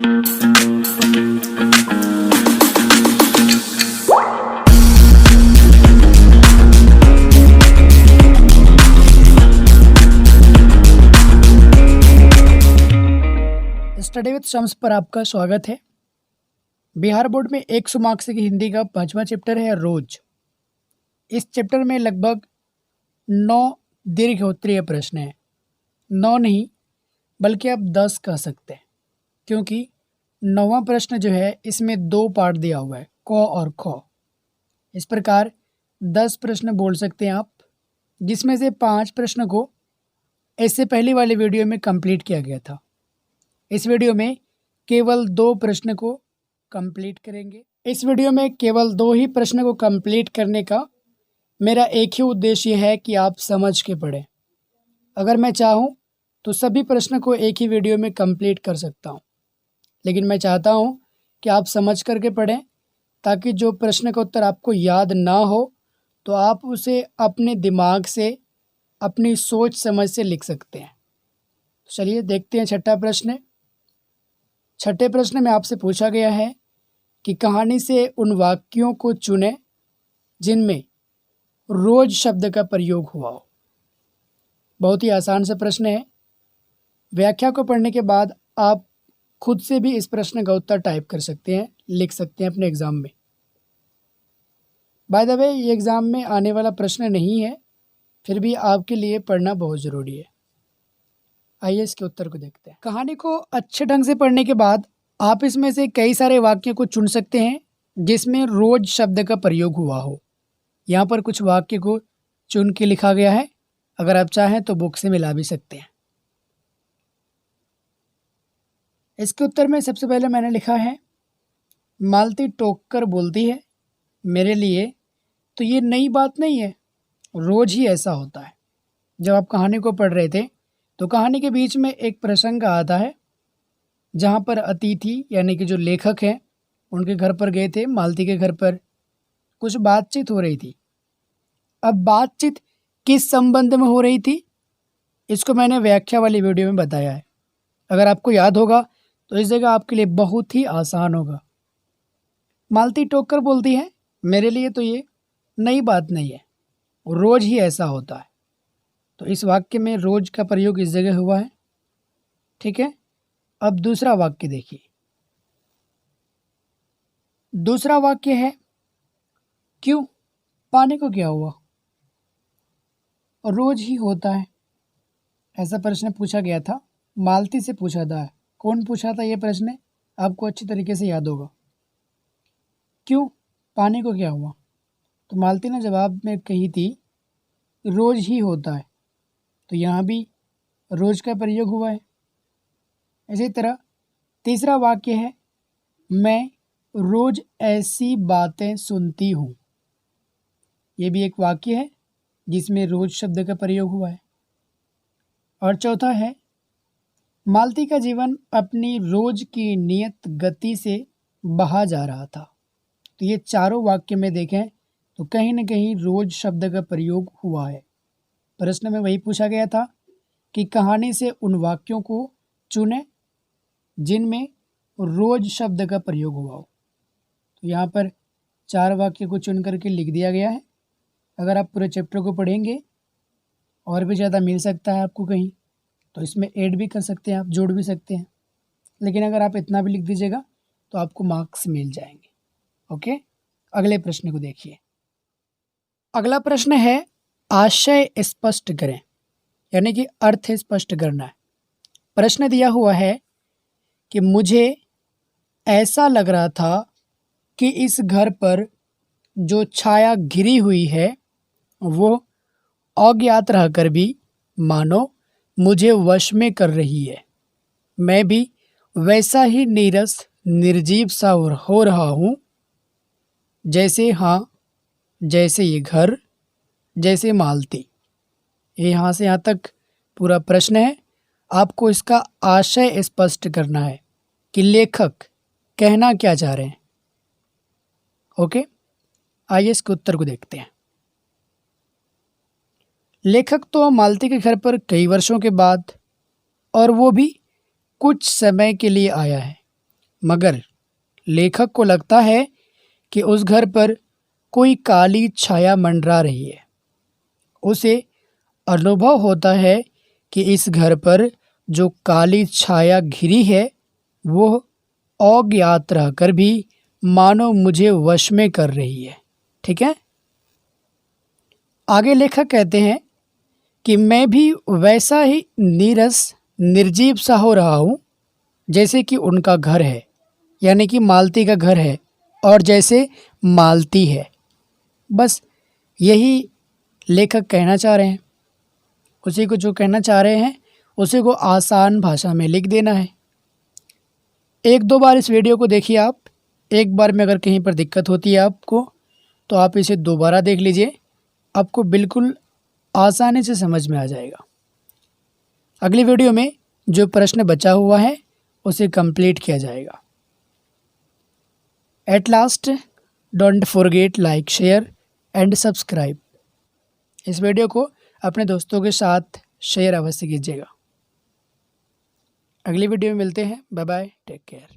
Study with Shams पर आपका स्वागत है। बिहार बोर्ड में 100 मार्क्स की हिंदी का 5वां चैप्टर है रोज। इस चैप्टर में लगभग 9 दीर्घोत्तरीय प्रश्न हैं। 9 नहीं बल्कि आप 10 कह सकते हैं, क्योंकि 9वां प्रश्न जो है इसमें 2 पार्ट दिया हुआ है, क और ख। इस प्रकार 10 प्रश्न बोल सकते हैं आप, जिसमें से 5 प्रश्न को इससे पहले वाले वीडियो में कंप्लीट किया गया था। इस वीडियो में केवल 2 प्रश्न को कंप्लीट करेंगे। इस वीडियो में केवल 2 ही प्रश्न को कंप्लीट करने का मेरा एक ही उद्देश्य है कि आप समझ के पढ़ें। अगर मैं चाहूँ तो सभी प्रश्न को एक ही वीडियो में कंप्लीट कर सकता हूँ, लेकिन मैं चाहता हूँ कि आप समझ करके पढ़ें, ताकि जो प्रश्न का उत्तर आपको याद ना हो तो आप उसे अपने दिमाग से, अपनी सोच समझ से लिख सकते हैं। चलिए देखते हैं छठा प्रश्न। छठे प्रश्न में आपसे पूछा गया है कि कहानी से उन वाक्यों को चुनें जिनमें रोज शब्द का प्रयोग हुआ हो। बहुत ही आसान सा प्रश्न है। व्याख्या को पढ़ने के बाद आप खुद से भी इस प्रश्न का उत्तर टाइप कर सकते हैं, लिख सकते हैं अपने एग्ज़ाम में। बाय द वे, ये एग्ज़ाम में आने वाला प्रश्न नहीं है, फिर भी आपके लिए पढ़ना बहुत ज़रूरी है। आइए इसके उत्तर को देखते हैं। कहानी को अच्छे ढंग से पढ़ने के बाद आप इसमें से कई सारे वाक्यों को चुन सकते हैं जिसमें रोज शब्द का प्रयोग हुआ हो। यहाँ पर कुछ वाक्य को चुन के लिखा गया है, अगर आप चाहें तो बुक से मिला भी सकते हैं। इसके उत्तर में सबसे पहले मैंने लिखा है, मालती टोक कर बोलती है, मेरे लिए तो ये नई बात नहीं है, रोज ही ऐसा होता है। जब आप कहानी को पढ़ रहे थे तो कहानी के बीच में एक प्रसंग आता है जहाँ पर अतिथि यानी कि जो लेखक हैं उनके घर पर गए थे, मालती के घर पर कुछ बातचीत हो रही थी। अब बातचीत किस संबंध में हो रही थी, इसको मैंने व्याख्या वाली वीडियो में बताया है। अगर आपको याद होगा तो इस जगह आपके लिए बहुत ही आसान होगा। मालती टोक कर बोलती है, मेरे लिए तो ये नई बात नहीं है, रोज ही ऐसा होता है। तो इस वाक्य में रोज का प्रयोग इस जगह हुआ है। ठीक है, अब दूसरा वाक्य देखिए। दूसरा वाक्य है, क्यों, पानी को क्या हुआ, रोज ही होता है। ऐसा प्रश्न पूछा गया था, मालती से पूछा था। कौन पूछा था ये प्रश्न, आपको अच्छी तरीके से याद होगा। क्यों, पानी को क्या हुआ, तो मालती ने जवाब में कही थी, रोज ही होता है। तो यहाँ भी रोज का प्रयोग हुआ है। इसी तरह तीसरा वाक्य है, मैं रोज ऐसी बातें सुनती हूँ। ये भी एक वाक्य है जिसमें रोज शब्द का प्रयोग हुआ है। और चौथा है, मालती का जीवन अपनी रोज की नियत गति से बहा जा रहा था। तो ये चारों वाक्य में देखें तो कहीं न कहीं रोज शब्द का प्रयोग हुआ है। प्रश्न में वही पूछा गया था कि कहानी से उन वाक्यों को चुनें जिनमें रोज शब्द का प्रयोग हुआ हो। तो यहाँ पर 4 वाक्य को चुन करके लिख दिया गया है। अगर आप पूरे चैप्टर को पढ़ेंगे और भी ज़्यादा मिल सकता है आपको कहीं, तो इसमें ऐड भी कर सकते हैं, आप जोड़ भी सकते हैं। लेकिन अगर आप इतना भी लिख दीजिएगा तो आपको मार्क्स मिल जाएंगे। ओके, अगले प्रश्न को देखिए। अगला प्रश्न है, आशय स्पष्ट करें, यानी कि अर्थ स्पष्ट करना है। प्रश्न दिया हुआ है कि मुझे ऐसा लग रहा था कि इस घर पर जो छाया घिरी हुई है वो अज्ञात रहकर भी मानो मुझे वश में कर रही है। मैं भी वैसा ही नीरस निर्जीव सा हो रहा हूँ, जैसे जैसे ये घर, जैसे मालती। ये यहाँ से यहाँ तक पूरा प्रश्न है। आपको इसका आशय स्पष्ट करना है कि लेखक कहना क्या चाह रहे हैं। ओके, आइए इसके उत्तर को देखते हैं। लेखक तो मालती के घर पर कई वर्षों के बाद, और वो भी कुछ समय के लिए आया है। मगर लेखक को लगता है कि उस घर पर कोई काली छाया मंडरा रही है। उसे अनुभव होता है कि इस घर पर जो काली छाया घिरी है वो अज्ञात रहकर भी मानो मुझे वश में कर रही है। ठीक है। आगे लेखक कहते हैं कि मैं भी वैसा ही नीरस निर्जीव सा हो रहा हूँ जैसे कि उनका घर है, यानी कि मालती का घर है और जैसे मालती है। बस यही लेखक कहना चाह रहे हैं। उसी को जो कहना चाह रहे हैं उसी को आसान भाषा में लिख देना है। एक दो बार इस वीडियो को देखिए आप। एक बार में अगर कहीं पर दिक्कत होती है आपको तो आप इसे दोबारा देख लीजिए, आपको बिल्कुल आसानी से समझ में आ जाएगा। अगली वीडियो में जो प्रश्न बचा हुआ है उसे कंप्लीट किया जाएगा। At last don't forget like share and subscribe. इस वीडियो को अपने दोस्तों के साथ शेयर अवश्य कीजिएगा। अगली वीडियो में मिलते हैं। Bye bye, take care.